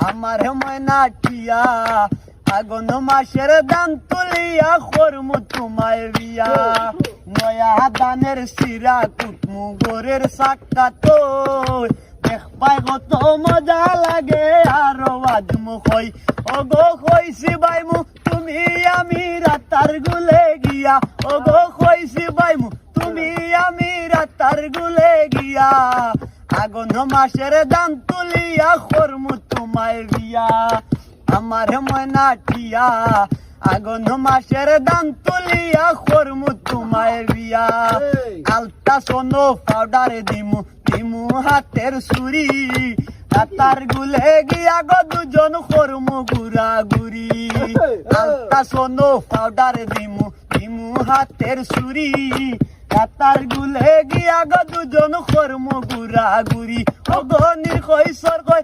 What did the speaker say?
আমার ময়না টিয়া আগুন মাসের দান তুলিয়া করমু তোমায় বিয়া নয়া দানের সিরা কুটমু গোরের সাক্কা তো দেখবাই কত মজা লাগে আরো আজমু কই ওগো কইছি বাইমু তুমি আমি রাতার গুলে গিয়া ওগো কইছি বাইমু তুমি আমি রাতার গুলে গিয়া আগুন মাসের দান তুলিয়া করমু তোমায় বিয়া আমার ময়না টিয়া আগুন মাসের দান তুলিয়া করমু তোমায় বিয়া আলতা সোনো পাউডার দিমু দিমু হাতের সুরি তার গুলে গিয়া গো দুজন করমু গুড়া গুড়ি আলতা সোনো পাউডার দিমু দিমু হাতের সুরি তার গুলে গিয়া গো দুজন করমু গুড়া গুড়ি ও গনির কই সর কই